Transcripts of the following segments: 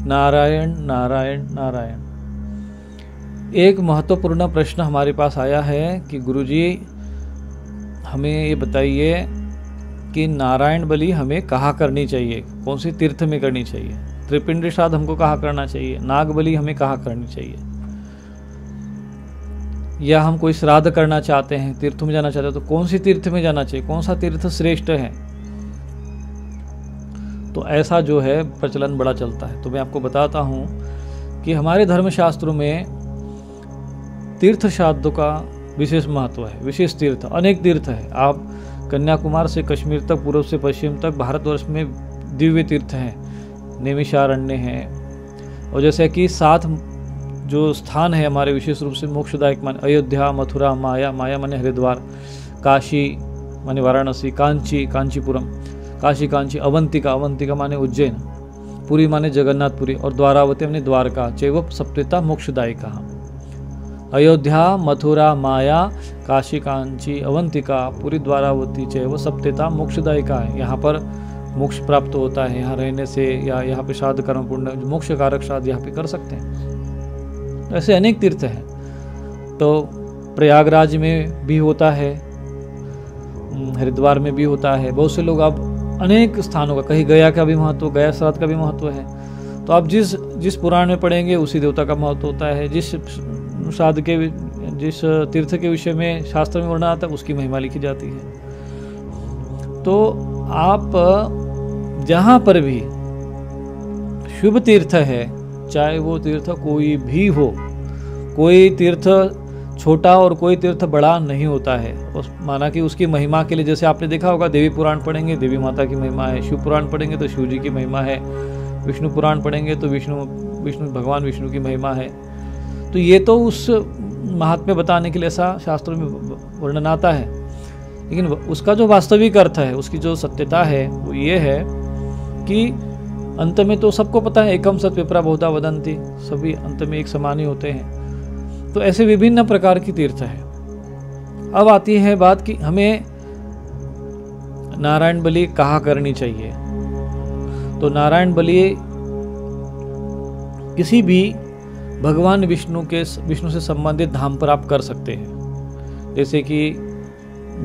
नारायण नारायण नारायण। एक महत्वपूर्ण प्रश्न हमारे पास आया है कि गुरुजी हमें ये बताइए कि नारायण बलि हमें कहाँ करनी चाहिए, कौन सी तीर्थ में करनी चाहिए। त्रिपिंडी श्राद्ध हमको कहाँ करना चाहिए, नाग बलि हमें कहाँ करनी चाहिए, या हम कोई श्राद्ध करना चाहते हैं, तीर्थ में जाना चाहते हैं, तो कौन सी तीर्थ में जाना चाहिए, कौन सा तीर्थ श्रेष्ठ है। तो ऐसा जो है प्रचलन बड़ा चलता है। तो मैं आपको बताता हूँ कि हमारे धर्मशास्त्रों में तीर्थ श्राद्धों का विशेष महत्व है। विशेष तीर्थ अनेक तीर्थ है। आप कन्याकुमारी से कश्मीर तक, पूर्व से पश्चिम तक भारतवर्ष में दिव्य तीर्थ हैं, नैमिषारण्य हैं। और जैसे कि 7 जो स्थान है हमारे विशेष रूप से मोक्षदायक माने अयोध्या, मथुरा, माया माने हरिद्वार, काशी माने वाराणसी, कांचीपुरम, काशी कांची, अवंतिका माने उज्जैन, पुरी माने जगन्नाथपुरी, और द्वारावती माने द्वारका, चैव सप्तता मोक्षदायिका। अयोध्या, मथुरा, माया, काशी कांची, अवंतिका, पुरी, द्वारावती, चैव सप्तता मोक्षदायिका है। यहाँ पर मोक्ष प्राप्त होता है, यहाँ रहने से, या यहाँ पे श्राद्ध कर्म पूर्ण मोक्ष कारक श्राद्ध यहाँ पे कर सकते हैं। ऐसे अनेक तीर्थ हैं। तो प्रयागराज में भी होता है, हरिद्वार में भी होता है। बहुत से लोग अब अनेक स्थानों का, कहीं गया का भी महत्व, गया श्राद्ध का भी महत्व है। तो आप जिस पुराण में पढ़ेंगे उसी देवता का महत्व होता है। जिस श्राद्ध के, जिस तीर्थ के विषय में शास्त्र में वर्णन आता है उसकी महिमा लिखी जाती है। तो आप जहाँ पर भी शुभ तीर्थ है, चाहे वो तीर्थ कोई भी हो, कोई तीर्थ छोटा और कोई तीर्थ बड़ा नहीं होता है। उस माना कि उसकी महिमा के लिए, जैसे आपने देखा होगा देवी पुराण पढ़ेंगे देवी माता की महिमा है, शिव पुराण पढ़ेंगे तो शिव जी की महिमा है, विष्णु पुराण पढ़ेंगे तो भगवान विष्णु की महिमा है। तो ये तो उस महात्म्य बताने के लिए ऐसा शास्त्रों में वर्णन आता है। लेकिन उसका जो वास्तविक अर्थ है, उसकी जो सत्यता है वो ये है कि अंत में तो सबको पता है, एकम सत विप्रा बहुधा वदंती, सभी अंत में एक समान ही होते हैं। तो ऐसे विभिन्न प्रकार की तीर्थ है। अब आती है बात कि हमें नारायण बलि कहाँ करनी चाहिए। तो नारायण बलि किसी भी भगवान विष्णु से संबंधित धाम पर आप कर सकते हैं। जैसे कि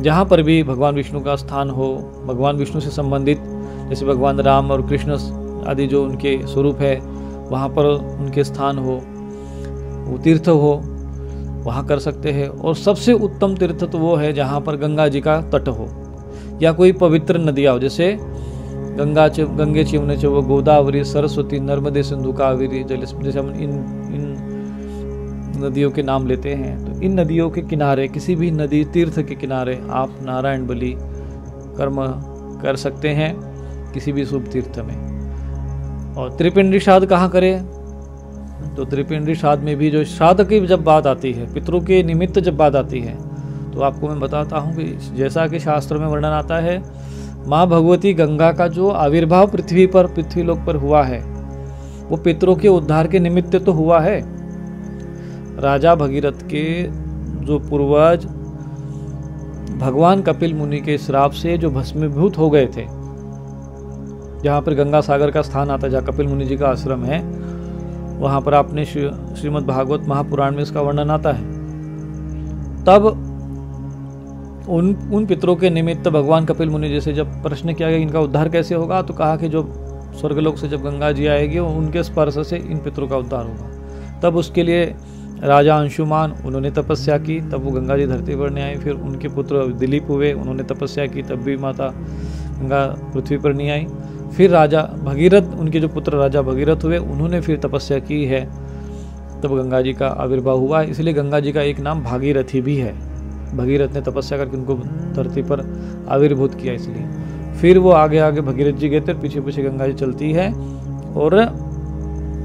जहाँ पर भी भगवान विष्णु का स्थान हो, भगवान विष्णु से संबंधित, जैसे भगवान राम और कृष्ण आदि जो उनके स्वरूप है, वहाँ पर उनके स्थान हो, वो तीर्थ हो, वहाँ कर सकते हैं। और सबसे उत्तम तीर्थ तो वो है जहाँ पर गंगा जी का तट हो या कोई पवित्र नदियाँ हो। जैसे गंगे चिमने च वो गोदावरी, सरस्वती, नर्मदे, सिंधु, कावेरी, जैसे हम इन नदियों के नाम लेते हैं। तो इन नदियों के किनारे, किसी भी नदी तीर्थ के किनारे आप नारायण बलि कर्म कर सकते हैं किसी भी शुभ तीर्थ में। और त्रिपिंडी श्राद्ध कहाँ करें? तो त्रिपिंडी श्राद्ध में भी जो श्राद्ध की जब बात आती है, पितरों के निमित्त जब बात आती है, तो आपको मैं बताता हूँ कि जैसा कि शास्त्र में वर्णन आता है, माँ भगवती गंगा का जो आविर्भाव पृथ्वी लोक पर हुआ है, वो पितरों के उद्धार के निमित्त तो हुआ है। राजा भगीरथ के जो पूर्वज भगवान कपिल मुनि के श्राप से जो भस्मीभूत हो गए थे, जहाँ पर गंगा सागर का स्थान आता है, जहाँ कपिल मुनि जी का आश्रम है, वहाँ पर आपने श्रीमद् भागवत महापुराण में इसका वर्णन आता है। तब उन पितरों के निमित्त भगवान कपिल मुनि जी से जब प्रश्न किया गया इनका उद्धार कैसे होगा, तो कहा कि जो स्वर्गलोक से जब गंगा जी आएगी उनके स्पर्श से इन पितरों का उद्धार होगा। तब उसके लिए राजा अंशुमान उन्होंने तपस्या की, तब वो गंगा जी धरती पर नहीं आए। फिर उनके पुत्र दिलीप हुए, उन्होंने तपस्या की, तब भी माता गंगा पृथ्वी पर नहीं आई। फिर राजा भगीरथ, उनके जो पुत्र राजा भगीरथ हुए, उन्होंने फिर तपस्या की है, तब गंगा जी का आविर्भाव हुआ। इसलिए गंगा जी का एक नाम भागीरथी भी है। भगीरथ ने तपस्या करके उनको धरती पर आविर्भूत किया, इसलिए। फिर वो आगे आगे भगीरथ जी गए थे, पीछे पीछे गंगा जी चलती है, और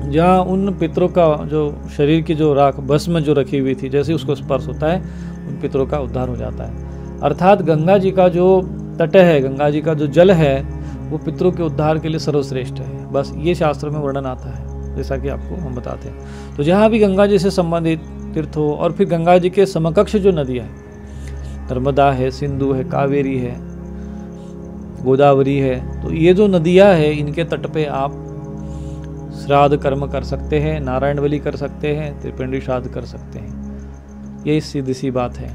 जहाँ उन पितरों का जो शरीर की जो राख भस्म जो रखी हुई थी, जैसे उसको स्पर्श होता है, उन पितरों का उद्धार हो जाता है। अर्थात गंगा जी का जो तट है, गंगा जी का जो जल है, वो पितरों के उद्धार के लिए सर्वश्रेष्ठ है। बस ये शास्त्र में वर्णन आता है, जैसा कि आपको हम बताते हैं। तो जहाँ भी गंगा जी से संबंधित तीर्थ हो, और फिर गंगा जी के समकक्ष जो नदियाँ हैं, नर्मदा है, सिंधु है, कावेरी है, गोदावरी है, तो ये जो नदियाँ है, इनके तट पे आप श्राद्ध कर्म कर सकते हैं, नारायण बलि कर सकते हैं, त्रिपिंडी श्राद्ध कर सकते हैं। यही सीधी सी बात है।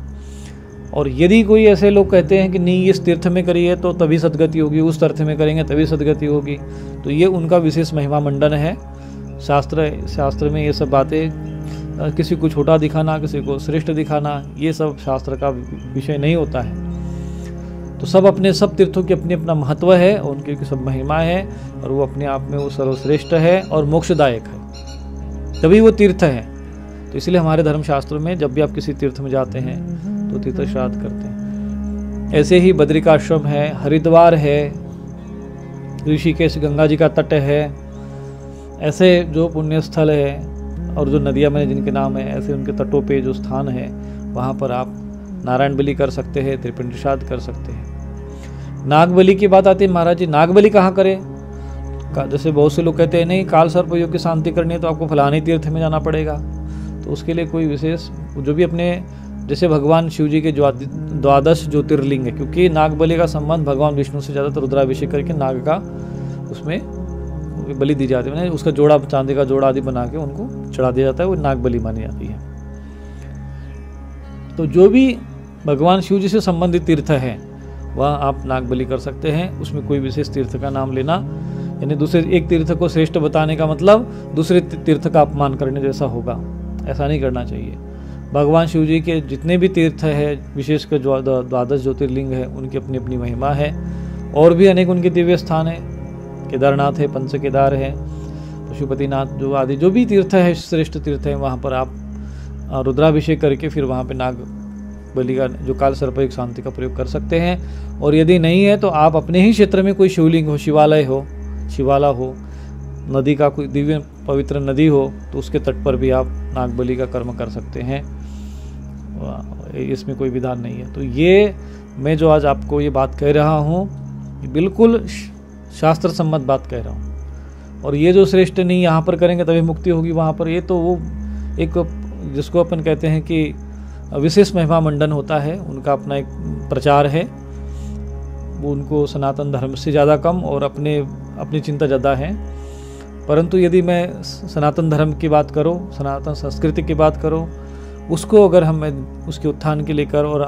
और यदि कोई ऐसे लोग कहते हैं कि नहीं इस तीर्थ में करिए तो तभी सदगति होगी, उस तीर्थ में करेंगे तभी सदगति होगी, तो ये उनका विशेष महिमा मंडन है। शास्त्र में ये सब बातें किसी को छोटा दिखाना, किसी को श्रेष्ठ दिखाना, ये सब शास्त्र का विषय नहीं होता है। तो सब तीर्थों की अपनी अपना महत्व है, उनकी सब महिमा है, और वो अपने आप में वो सर्वश्रेष्ठ है और मोक्षदायक है, तभी वो तीर्थ है। तो इसलिए हमारे धर्मशास्त्रों में जब भी आप किसी तीर्थ में जाते हैं तो तीर्थ श्राद्ध करते हैं। ऐसे ही बद्रिकाश्रम है, हरिद्वार है, ऋषिकेश गंगा जी का तट है, ऐसे जो पुण्य स्थल है और जो नदियाँ मैंने जिनके नाम है, ऐसे उनके तटों पे जो स्थान है वहाँ पर आप नारायण बलि कर सकते हैं, त्रिपिंडी श्राद्ध कर सकते हैं। नाग बलि की बात आती है, महाराज जी नाग बलि कहाँ करें? जैसे बहुत से लोग कहते हैं नहीं काल सर्प योग की शांति करनी है तो आपको फलानी तीर्थ में जाना पड़ेगा। तो उसके लिए कोई विशेष जो भी अपने, जैसे भगवान शिव जी के 12 ज्योतिर्लिंग है, क्योंकि नाग बलि का संबंध भगवान विष्णु से ज़्यादातर रुद्राभिषेक करके नाग का उसमें बलि दी जाती है, उसका जोड़ा, चांदी का जोड़ा आदि बना के उनको चढ़ा दिया जाता है, वो नाग बलि मानी जाती है। तो जो भी भगवान शिव जी से संबंधित तीर्थ है वह आप नाग बलि कर सकते हैं। उसमें कोई विशेष तीर्थ का नाम लेना, यानी दूसरे एक तीर्थ को श्रेष्ठ बताने का मतलब दूसरे तीर्थ का अपमान करने जैसा होगा, ऐसा नहीं करना चाहिए। भगवान शिव जी के जितने भी तीर्थ है, विशेषकर 12 ज्योतिर्लिंग है, उनकी अपनी अपनी महिमा है। और भी अनेक उनके दिव्य स्थान है, केदारनाथ है, पंच केदार है, पशुपतिनाथ, जो आदि जो भी तीर्थ है, श्रेष्ठ तीर्थ है, वहाँ पर आप रुद्राभिषेक करके फिर वहाँ पे नाग बलि का जो काल सर्पयोग शांति का प्रयोग कर सकते हैं। और यदि नहीं है तो आप अपने ही क्षेत्र में कोई शिवलिंग हो, शिवालय हो, शिवाला हो, नदी का कोई दिव्य पवित्र नदी हो, तो उसके तट पर भी आप नाग बलि का कर्म कर सकते हैं, इसमें कोई विधान नहीं है। तो ये मैं जो आज आपको ये बात कह रहा हूँ बिल्कुल शास्त्र सम्मत बात कह रहा हूँ। और ये जो श्रेष्ठ नहीं यहाँ पर करेंगे तभी मुक्ति होगी वहाँ पर, ये तो वो एक जिसको अपन कहते हैं कि विशेष महिमा मंडन होता है, उनका अपना एक प्रचार है, वो उनको सनातन धर्म से ज़्यादा कम और अपनी चिंता ज़्यादा है। परंतु यदि मैं सनातन धर्म की बात करूं, सनातन संस्कृति की बात करूं, उसको अगर हम उसके उत्थान के लेकर और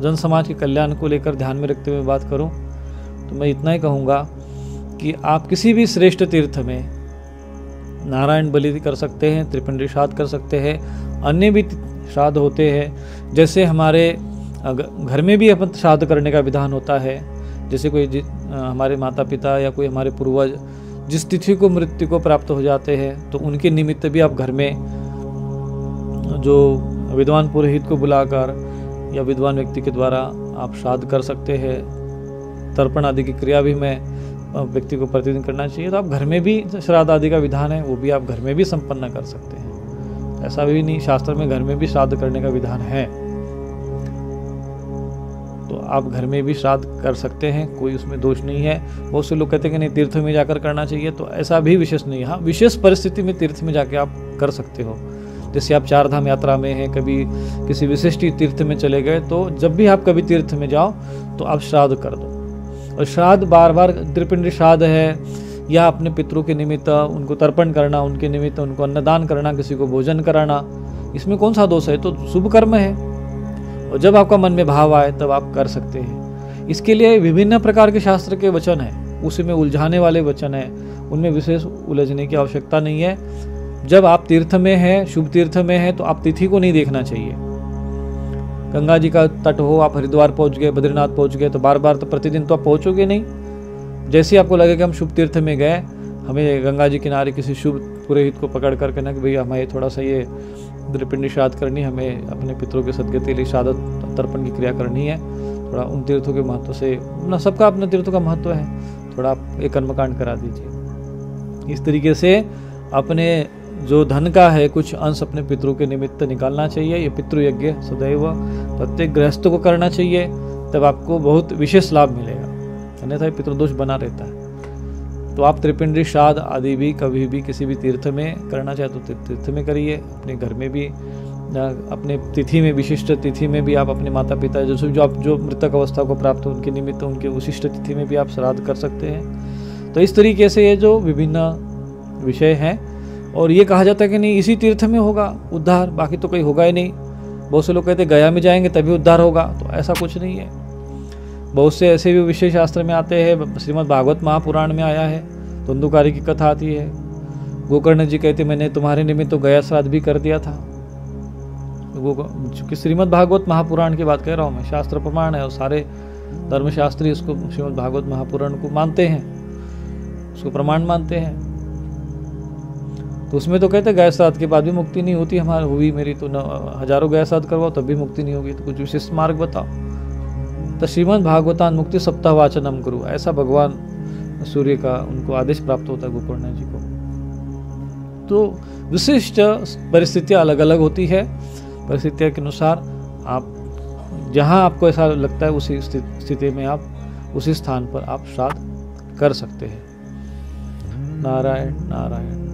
जन समाज के कल्याण को लेकर ध्यान में रखते हुए बात करूं, तो मैं इतना ही कहूँगा कि आप किसी भी श्रेष्ठ तीर्थ में नारायण बलि कर सकते हैं, त्रिपिंडी श्राद्ध कर सकते हैं, अन्य भी श्राद्ध होते हैं। जैसे हमारे घर में भी अपन श्राद्ध करने का विधान होता है, जैसे कोई हमारे माता पिता या कोई हमारे पूर्वज जिस तिथि को मृत्यु को प्राप्त हो जाते हैं, तो उनके निमित्त भी आप घर में जो विद्वान पुरोहित को बुलाकर या विद्वान व्यक्ति के द्वारा आप श्राद्ध कर सकते हैं। तर्पण आदि की क्रिया भी मैं व्यक्ति को प्रतिदिन करना चाहिए। तो आप घर में भी श्राद्ध आदि का विधान है, वो भी आप घर में भी संपन्न कर सकते हैं। ऐसा भी नहीं, शास्त्र में घर में भी श्राद्ध करने का विधान है, तो आप घर में भी श्राद्ध कर सकते हैं, कोई उसमें दोष नहीं है। बहुत से लोग कहते हैं कि नहीं तीर्थ में जाकर करना चाहिए, तो ऐसा भी विशेष नहीं है। हाँ, विशेष परिस्थिति में तीर्थ में जाके आप कर सकते हो। जैसे आप 4 धाम यात्रा में हैं, कभी किसी विशिष्ट तीर्थ में चले गए, तो जब भी आप कभी तीर्थ में जाओ तो आप श्राद्ध कर दो। और श्राद्ध बार बार त्रिपिंडी श्राद्ध है या अपने पितरों के निमित्त उनको तर्पण करना, उनके निमित्त उनको अन्नदान करना, किसी को भोजन कराना, इसमें कौन सा दोष है? तो शुभ कर्म है, और जब आपका मन में भाव आए तब आप कर सकते हैं। इसके लिए विभिन्न प्रकार के शास्त्र के वचन हैं, उसमें उलझाने वाले वचन हैं, उनमें विशेष उलझने की आवश्यकता नहीं है। जब आप तीर्थ में हैं, शुभ तीर्थ में हैं, तो आप तिथि को नहीं देखना चाहिए। गंगा जी का तट हो, आप हरिद्वार पहुंच गए, बद्रीनाथ पहुंच गए, तो बार बार तो प्रतिदिन तो आप पहुंचोगे नहीं। जैसे आपको लगे कि हम शुभ तीर्थ में गए, हमें गंगा जी किनारे किसी शुभ पुरोहित को पकड़ कर कहना कि भैया हमें थोड़ा सा ये त्रिपिंडी श्राद्ध करनी, हमें अपने पितरों के सदगति के लिए श्राद्ध तर्पण की क्रिया करनी है, थोड़ा उन तीर्थों के महत्व से, अपना सबका अपना तीर्थों का महत्व है, थोड़ा आप एक कर्मकांड करा दीजिए। इस तरीके से अपने जो धन का है कुछ अंश अपने पितरों के निमित्त निकालना चाहिए। ये पितृयज्ञ सदैव प्रत्येक गृहस्थ को करना चाहिए, तब आपको बहुत विशेष लाभ मिलेगा, अन्यथा पितृदोष बना रहता है। तो आप त्रिपिंडी श्राद्ध आदि भी कभी भी किसी भी तीर्थ में करना चाहे तो तीर्थ में करिए, अपने घर में भी, अपने तिथि में, विशिष्ट तिथि में भी आप अपने माता पिता जो मृतक अवस्था को प्राप्त हो उनके निमित्त उनके विशिष्ट तिथि में भी आप श्राद्ध कर सकते हैं। तो इस तरीके से ये जो विभिन्न विषय हैं। और ये कहा जाता है कि नहीं इसी तीर्थ में होगा उद्धार, बाकी तो कहीं होगा ही नहीं। बहुत से लोग कहते हैं गया में जाएंगे तभी उद्धार होगा, तो ऐसा कुछ नहीं है। बहुत से ऐसे भी विषय शास्त्र में आते हैं, श्रीमद् भागवत महापुराण में आया है, धुंधुकारी की कथा आती है। गोकर्ण जी कहते मैंने तुम्हारे निमित्त तो गया श्राद्ध भी कर दिया था। चूँकि श्रीमद् भागवत महापुराण की बात कह रहा हूँ मैं, शास्त्र प्रमाण है और सारे धर्मशास्त्री उसको श्रीमद् भागवत महापुराण को मानते हैं, उसको प्रमाण मानते हैं। तो उसमें तो कहते गया श्राद्ध के बाद भी मुक्ति नहीं होती, हमारी हुई मेरी तो हजारों गया श्राद्ध करवाओ तब भी मुक्ति नहीं होगी, तो कुछ विशिष्ट मार्ग बताओ। तो श्रीमद् भागवतान मुक्ति सप्ताह वाचनम करो, ऐसा भगवान सूर्य का उनको आदेश प्राप्त होता है गोकर्ण जी को। तो विशिष्ट परिस्थितियाँ अलग अलग होती है, परिस्थितियों के अनुसार आप जहाँ आपको ऐसा लगता है उसी स्थिति में आप उसी स्थान पर आप श्राद्ध कर सकते हैं। नारायण नारायण।